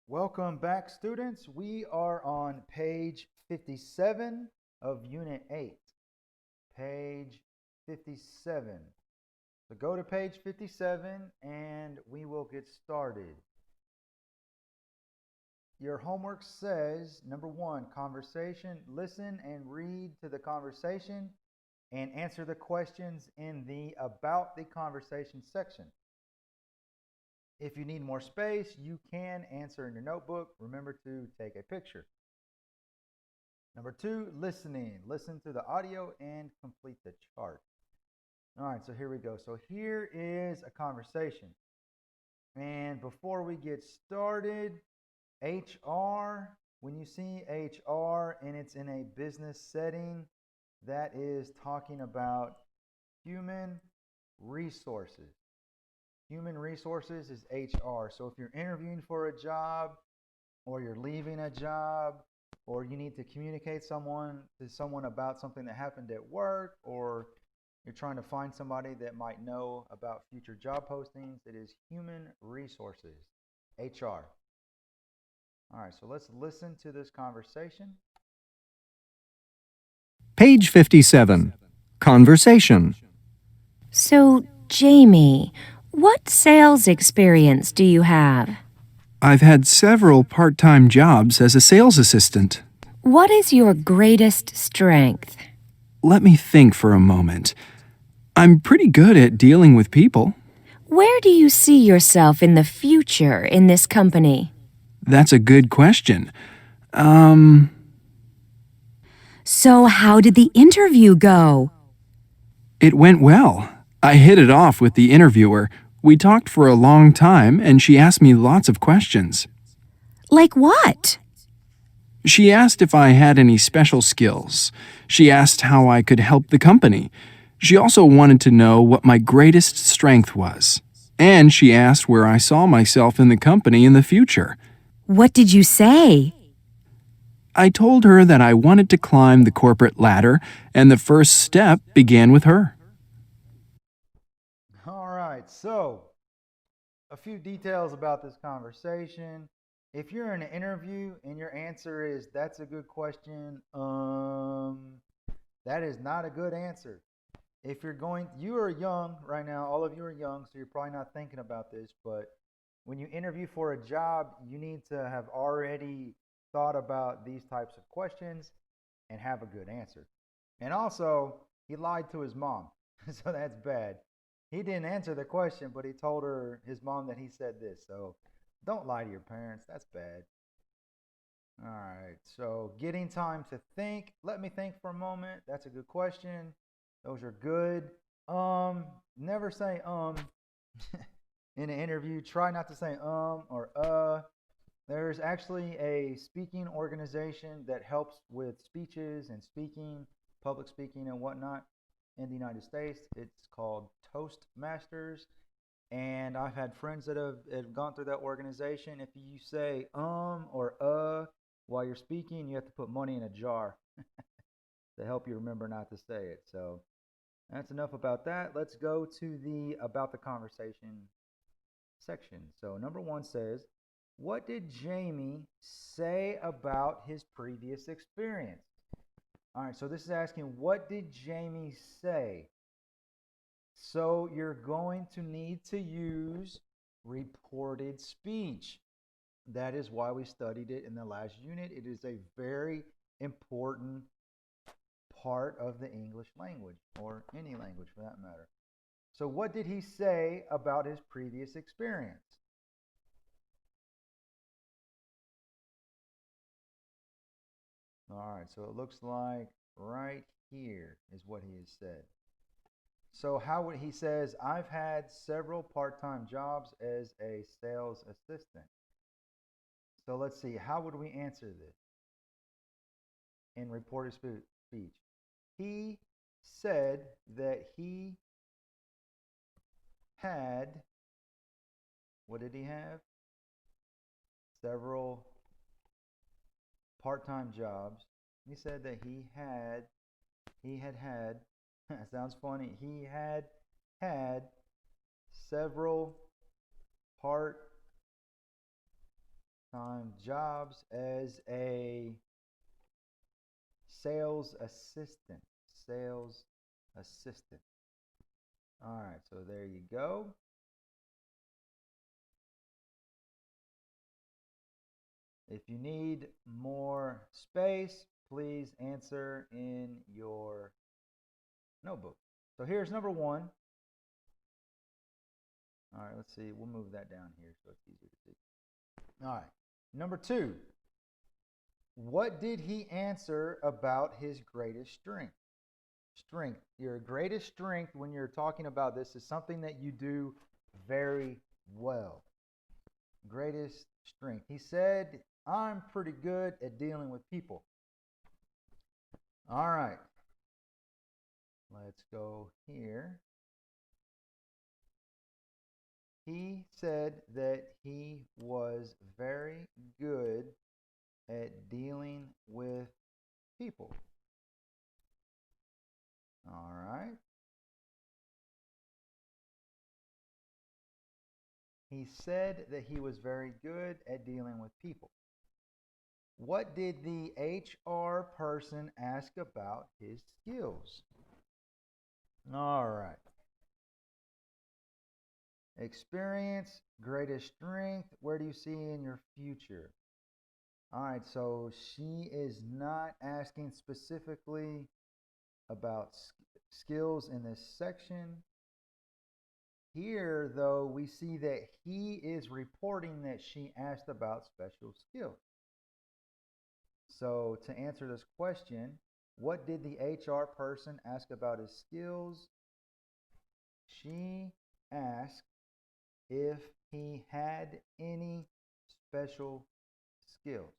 Welcome back, students. We are on page 57 of Unit 8. Page 57. So go to page 57 and we will get started. Your homework says number one, conversation. Listen and read to the conversation and answer the questions in the About the Conversation section. If you need more space, you can answer in your notebook. Remember to take a picture. Number two, listening. Listen to the audio and complete the chart. All right, so here we go. So here is a conversation. And before we get started, HR, when you see HR and it's in a business setting, that is talking about human resources. Human resources is HR. So if you're interviewing for a job or you're leaving a job or you need to communicate to someone about something that happened at work, or you're trying to find somebody that might know about future job postings, it is human resources, HR. All right, so let's listen to this conversation. Page 57. Conversation. So, Jamie, what sales experience do you have? I've had several part-time jobs as a sales assistant. What is your greatest strength? Let me think for a moment. I'm pretty good at dealing with people. Where do you see yourself in the future in this company? That's a good question. So, how did the interview go? It went well. I hit it off with the interviewer. We talked for a long time and she asked me lots of questions. Like what? She asked if I had any special skills. She asked how I could help the company. She also wanted to know what my greatest strength was. And she asked where I saw myself in the company in the future. What did you say? I told her that I wanted to climb the corporate ladder, and the first step began with her. All right, so a few details about this conversation. If you're in an interview and your answer is that's a good question, that is not a good answer. If you are young right now, all of you are young, so you're probably not thinking about this, but when you interview for a job, you need to have already thought about these types of questions and have a good answer. And also, he lied to his mom, so that's bad. He didn't answer the question, but he told his mom that he said this. So don't lie to your parents. That's bad. All right. So getting time to think. Let me think for a moment. That's a good question. Those are good. Never say in an interview. Try not to say or There's actually a speaking organization that helps with speeches and speaking, public speaking and whatnot in the United States. It's called Toastmasters. And I've had friends that have gone through that organization. If you say or while you're speaking, you have to put money in a jar to help you remember not to say it. So that's enough about that. Let's go to the About the Conversation section. So number one says, what did Jamie say about his previous experience? All right, so this is asking, what did Jamie say? So you're going to need to use reported speech. That is why we studied it in the last unit. It is a very important part of the English language, or any language for that matter. So what did he say about his previous experience? All right, so it looks like right here is what he has said. So how would he says, I've had several part-time jobs as a sales assistant. So let's see, how would we answer this in reported speech? He said that he had, what did he have? Several part-time jobs. He said that he had had, sounds funny, he had had several part part-time jobs as a sales assistant. Sales assistant. All right, so there you go. If you need more space, please answer in your notebook. So here's number one. All right, let's see. We'll move that down here so it's easier to see. All right, number two. What did he answer about his greatest strength? Strength. Your greatest strength when you're talking about this is something that you do very well. Greatest strength. He said, I'm pretty good at dealing with people. All right. Let's go here. He said that he was very good at dealing with people. All right. He said that he was very good at dealing with people. What did the HR person ask about his skills? All right. Experience, greatest strength. Where do you see in your future? All right, so she is not asking specifically about skills in this section. Here, though, we see that he is reporting that she asked about special skills. So to answer this question, what did the HR person ask about his skills? She asked if he had any special skills.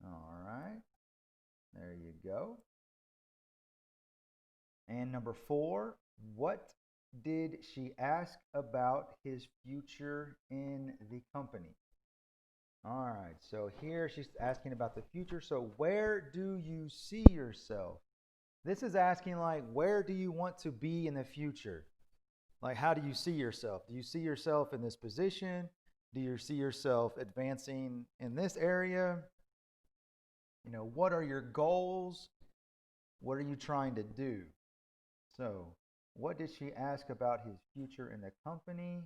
All right, there you go. And number four, what did she ask about his future in the company? All right, so here she's asking about the future. So where do you see yourself? This is asking like, where do you want to be in the future? Like, how do you see yourself? Do you see yourself in this position? Do you see yourself advancing in this area? You know, what are your goals? What are you trying to do? So, what did she ask about his future in the company?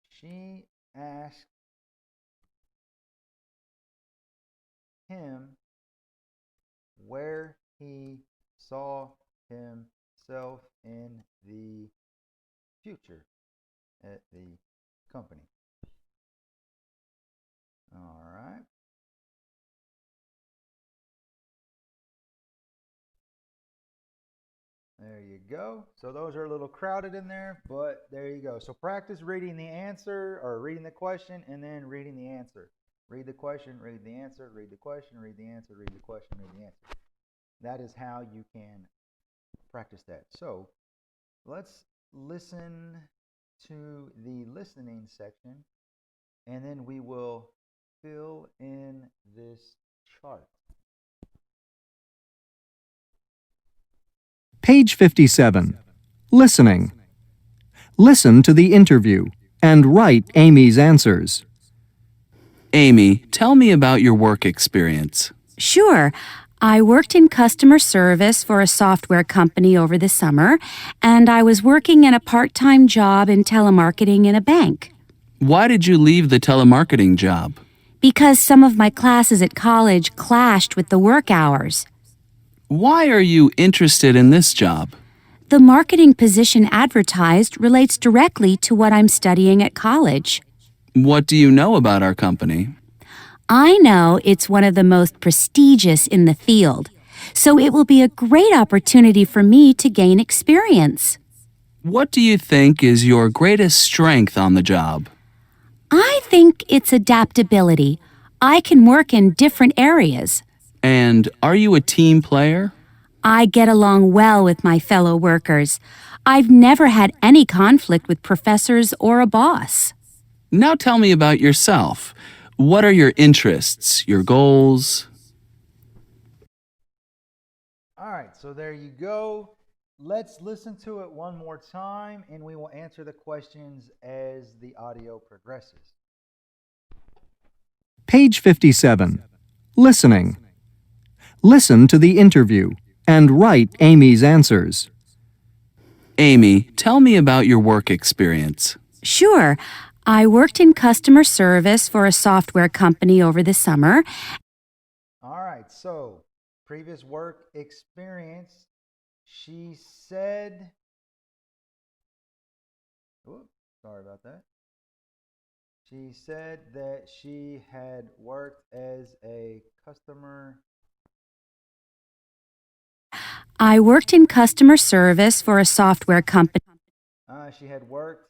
She asked him where he saw himself in the future at the company. All right. There you go. So those are a little crowded in there, but there you go. So practice reading the answer or reading the question and then reading the answer. Read the question, read the answer, read the question, read the answer, read the question, read the answer. That is how you can practice that. So let's listen to the listening section and then we will fill in this chart. Page 57. Listening. Listen to the interview and write Amy's answers. Amy, tell me about your work experience. Sure. I worked in customer service for a software company over the summer, and I was working in a part-time job in telemarketing in a bank. Why did you leave the telemarketing job? Because some of my classes at college clashed with the work hours. Why are you interested in this job? The marketing position advertised relates directly to what I'm studying at college. What do you know about our company? I know it's one of the most prestigious in the field, so it will be a great opportunity for me to gain experience. What do you think is your greatest strength on the job? I think it's adaptability. I can work in different areas. And are you a team player? I get along well with my fellow workers. I've never had any conflict with professors or a boss. Now tell me about yourself. What are your interests, your goals? All right, so there you go. Let's listen to it one more time and we will answer the questions as the audio progresses. Page 57. Listening. Listen to the interview and write Amy's answers. Amy, tell me about your work experience. Sure. I worked in customer service for a software company over the summer. All right, so previous work experience. She said, oops, sorry about that. She said that she had worked as a customer. I worked in customer service for a software company. She had worked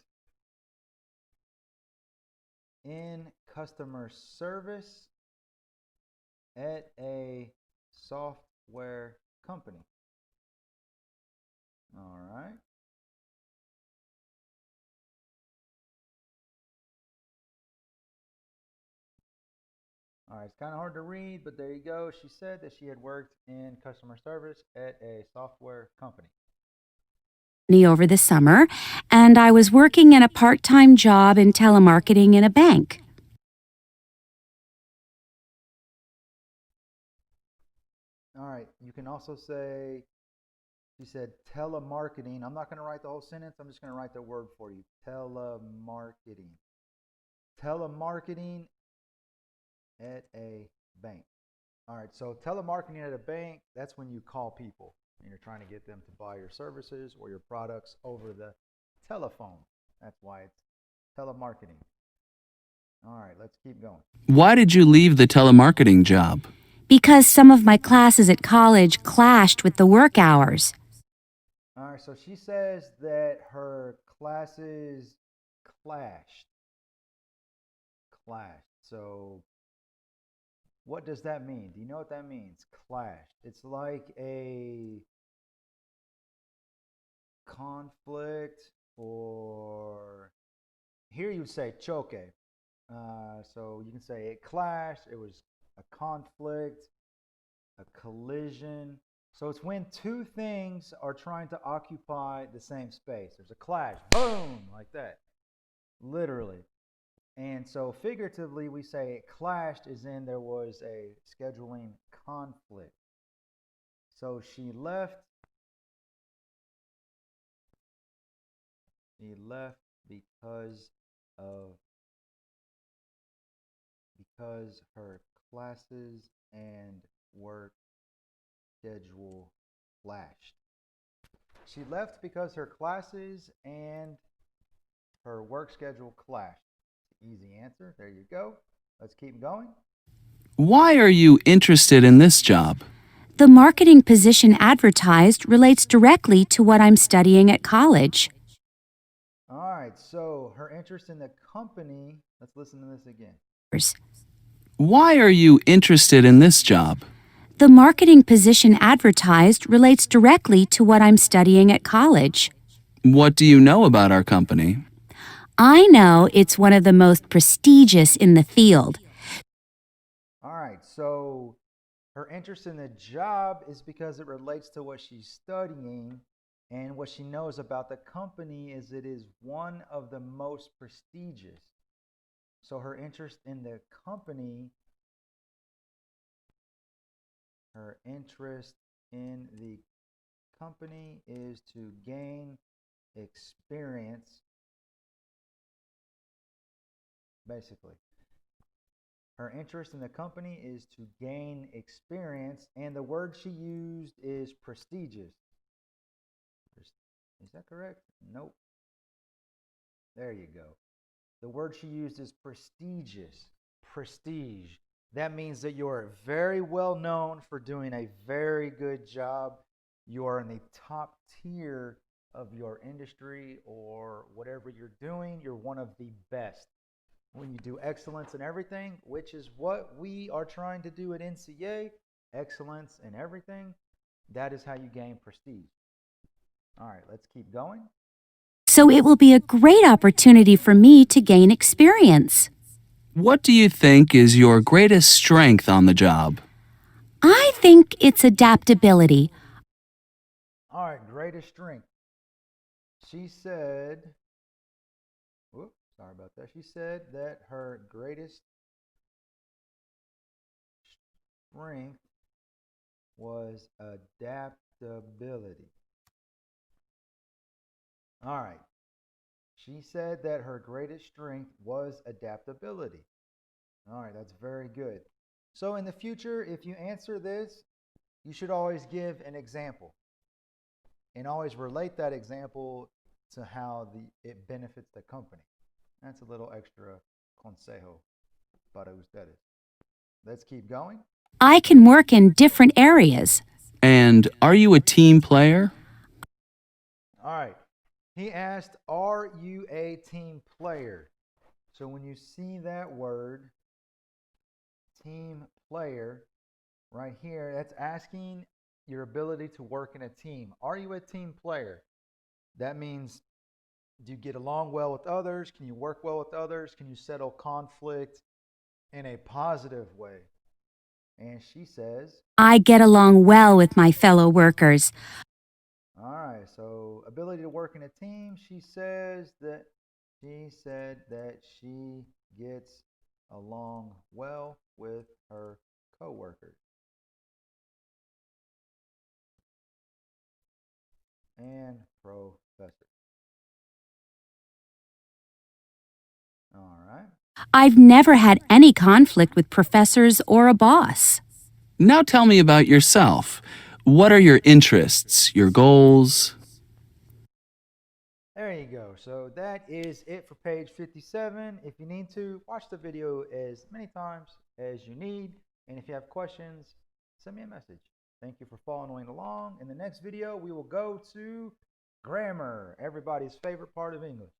in customer service at a software company. All right. All right, it's kind of hard to read, but there you go. She said that she had worked in customer service at a software company. Over the summer, and I was working in a part-time job in telemarketing in a bank. All right, you can also say, she said telemarketing. I'm not going to write the whole sentence. I'm just going to write the word for you. Telemarketing. Telemarketing at a bank. All right, so telemarketing at a bank, that's when you call people and you're trying to get them to buy your services or your products over the telephone. That's why it's telemarketing. All right, let's keep going. Why did you leave the telemarketing job? Because some of my classes at college clashed with the work hours. All right, so she says that her classes clashed. Clashed. So what does that mean? Do you know what that means? Clashed. It's like a conflict, or here you would say choque. So you can say it clashed, it was a conflict, a collision. So it's when two things are trying to occupy the same space. There's a clash, boom, like that, literally. And so figuratively, we say it clashed as in there was a scheduling conflict. So she left. She left because her classes and work schedule clashed. She left because her classes and her work schedule clashed. Easy answer. There you go. Let's keep going. Why are you interested in this job? The marketing position advertised relates directly to what I'm studying at college. All right, so her interest in the company, let's listen to this again. Why are you interested in this job? The marketing position advertised relates directly to what I'm studying at college. What do you know about our company? I know it's one of the most prestigious in the field. All right, so her interest in the job is because it relates to what she's studying, and what she knows about the company is it is one of the most prestigious. So her interest in the company, is to gain experience. Basically, her interest in the company is to gain experience, and the word she used is prestigious. Is that correct? Nope. There you go. The word she used is prestigious. Prestige. That means that you're very well known for doing a very good job. You are in the top tier of your industry or whatever you're doing. You're one of the best. When you do excellence in everything, which is what we are trying to do at NCA, excellence in everything, that is how you gain prestige. All right, let's keep going. So it will be a great opportunity for me to gain experience. What do you think is your greatest strength on the job? I think it's adaptability. All right, great greatest strength. She said, whoops, sorry about that. She said that her greatest strength was adaptability. All right. She said that her greatest strength was adaptability. All right, that's very good. So in the future, if you answer this, you should always give an example and always relate that example to how it benefits the company. That's a little extra consejo para ustedes. Let's keep going. I can work in different areas. And are you a team player? All right. He asked, are you a team player? So when you see that word, team player, right here, that's asking your ability to work in a team. Are you a team player? That means, do you get along well with others? Can you work well with others? Can you settle conflict in a positive way? And she says, I get along well with my fellow workers. all right, so ability to work in a team, she said that she gets along well with her coworkers. And professor. All right. I've never had any conflict with professors or a boss. Now tell me about yourself. What are your interests, your goals? There you go. So that is it for page 57. If you need to, watch the video as many times as you need. And if you have questions, send me a message. Thank you for following along. In the next video, we will go to grammar, everybody's favorite part of English.